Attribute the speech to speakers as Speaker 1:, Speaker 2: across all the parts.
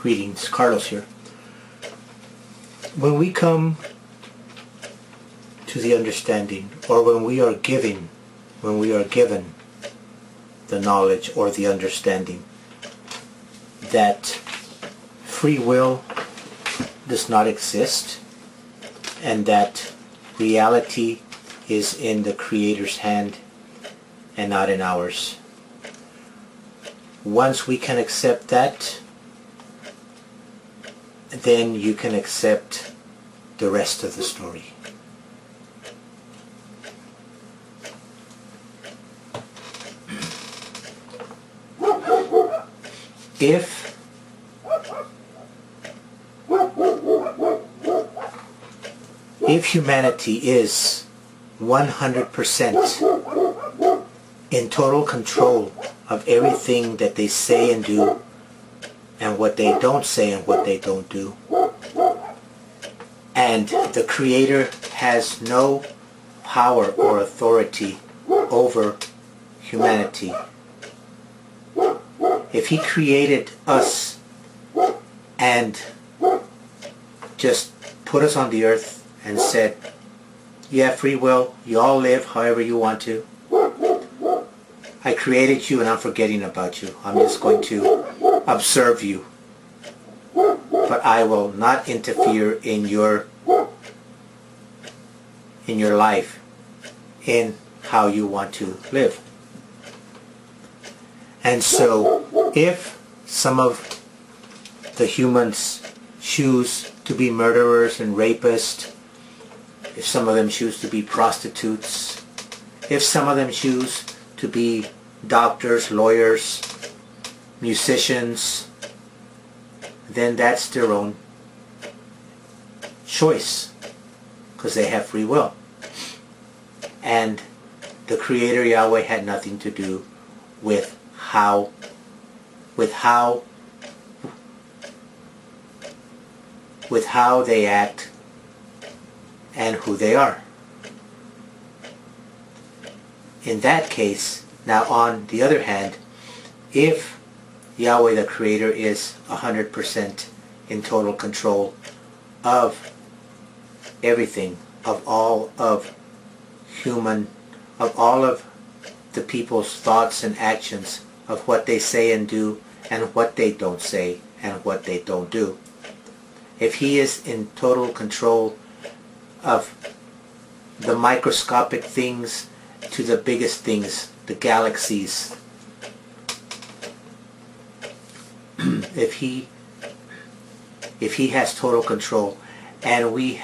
Speaker 1: Greetings, Carlos here. When we come to the understanding, or when we are given the knowledge or the understanding that free will does not exist and that reality is in the Creator's hand and not in ours. Once we can accept that, then you can accept the rest of the story. If humanity is 100% in total control of everything that they say and do, and what they don't say and what they don't do, and the Creator has no power or authority over humanity. If He created us and just put us on the earth and said, you have free will, you all live however you want to, I created you and I'm forgetting about you. I'm just going to observe you. But I will not interfere in your life, in how you want to live. And so, if some of the humans choose to be murderers and rapists, if some of them choose to be prostitutes, if some of them choose to be doctors, lawyers, musicians, then that's their own choice, because they have free will. And the Creator Yahweh had nothing to do with how they act and who they are. In that case, now on the other hand, if Yahweh the Creator is 100% in total control of everything, of all of the people's thoughts and actions, of what they say and do, and what they don't say and what they don't do. If He is in total control of the microscopic things to the biggest things, the galaxies, if he has total control, and we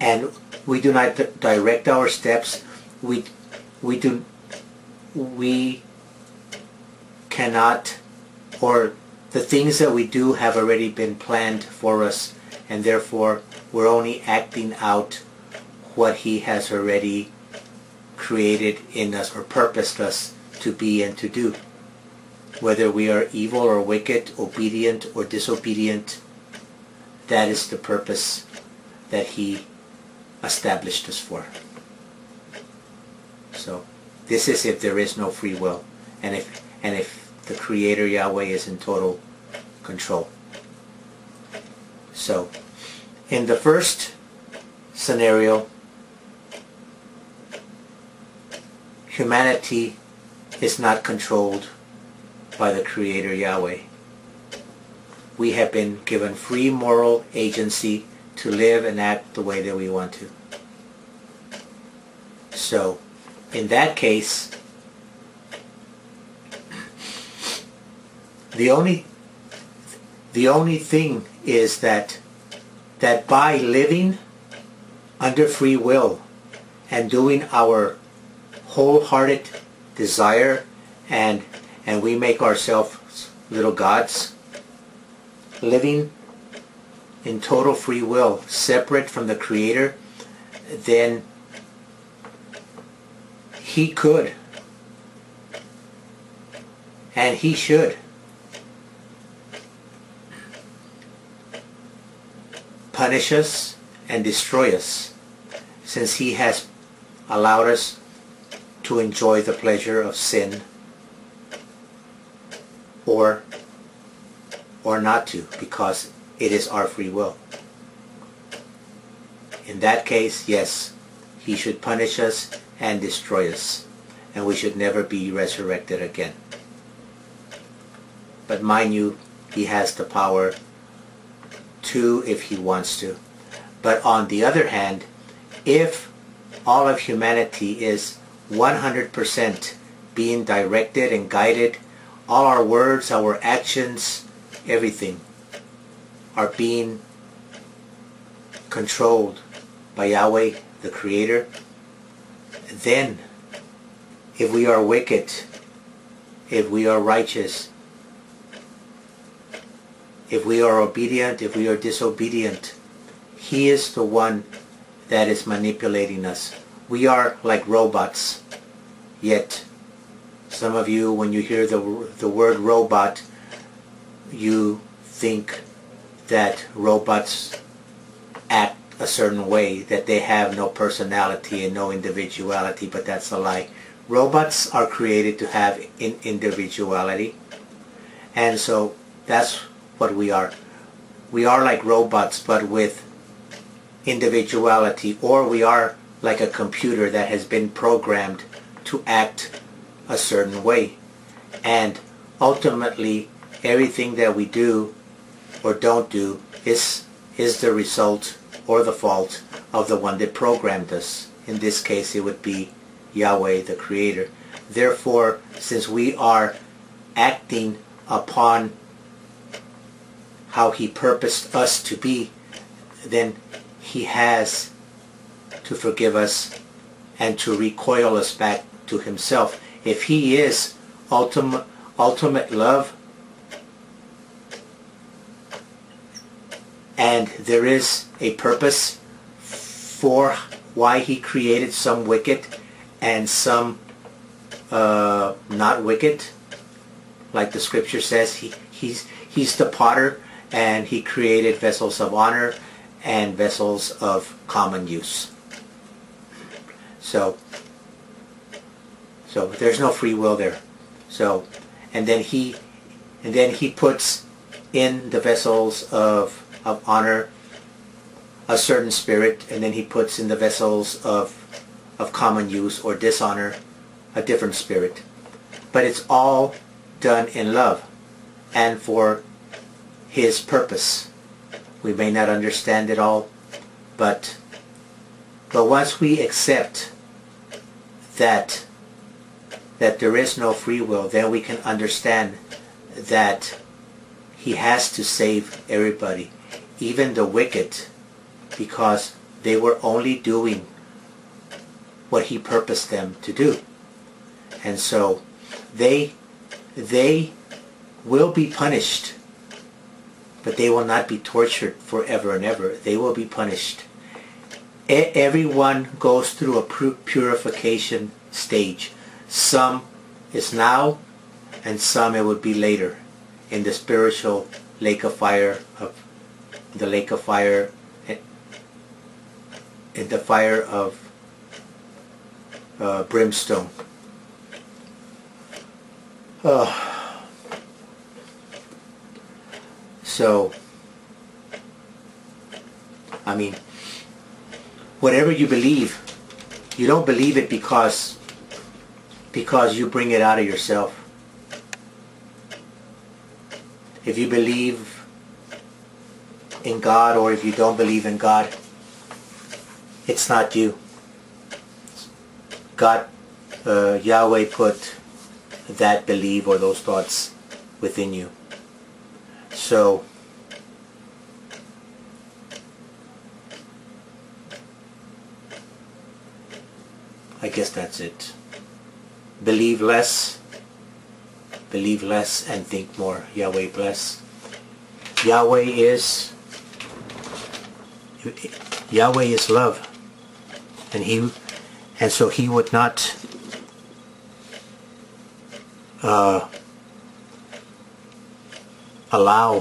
Speaker 1: do not direct our steps, we cannot, or the things that we do have already been planned for us, and therefore we're only acting out what He has already created in us or purposed us to be and to do. Whether we are evil or wicked, obedient or disobedient, that is the purpose that He established us for. So this is if there is no free will, and if the Creator Yahweh is in total control. So in the first scenario, humanity is not controlled by the Creator Yahweh. We have been given free moral agency to live and act the way that we want to. So, in that case, the only thing is that by living under free will and doing our wholehearted desire, and we make ourselves little gods, living in total free will, separate from the Creator, then He could and He should punish us and destroy us, since He has allowed us to enjoy the pleasure of sin or or not to, because it is our free will. In that case, yes, he should punish us and destroy us, and we should never be resurrected again. But mind you, he has the power to if he wants to. But on the other hand, if all of humanity is 100% being directed and guided, all our words, our actions, everything are being controlled by Yahweh, the Creator, then if we are wicked, if we are righteous, if we are obedient, if we are disobedient, he is the one that is manipulating us. We are like robots. Yet, some of you, when you hear the word robot, you think that robots act a certain way, that they have no personality and no individuality, but that's a lie. Robots are created to have individuality, and so that's what we are. We are like robots, but with individuality, or we are like a computer that has been programmed to act a certain way. And ultimately, everything that we do or don't do is the result or the fault of the one that programmed us. In this case, it would be Yahweh, the Creator. Therefore, since we are acting upon how he purposed us to be, then he has to forgive us and to recoil us back to himself. If he is ultimate love, and there is a purpose for why he created some wicked and some not wicked, like the scripture says, he's the potter, and he created vessels of honor and vessels of common use. So there's no free will there. So, and then he puts in the vessels of honor a certain spirit, and then he puts in the vessels of common use or dishonor a different spirit. But it's all done in love and for his purpose. We may not understand it all, but once we accept that there is no free will, then we can understand that he has to save everybody, even the wicked, because they were only doing what he purposed them to do. And so they will be punished, but they will not be tortured forever and ever. They will be punished. Everyone goes through a purification stage. Some is now, and some it would be later, in the spiritual lake of fire, in the fire of brimstone. So, I mean, whatever you believe, you don't believe it because you bring it out of yourself. If you believe in God, or if you don't believe in God, it's not you. God, Yahweh put that belief or those thoughts within you. So, I guess that's it. Believe less and think more. Yahweh bless. Yahweh is love, and so he would not allow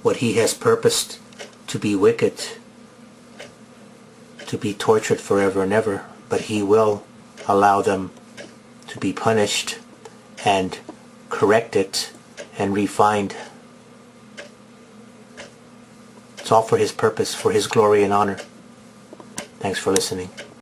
Speaker 1: what he has purposed to be wicked to be tortured forever and ever, but he will allow them to be punished and corrected and refined It's all for His purpose, for His glory and honor. Thanks for listening.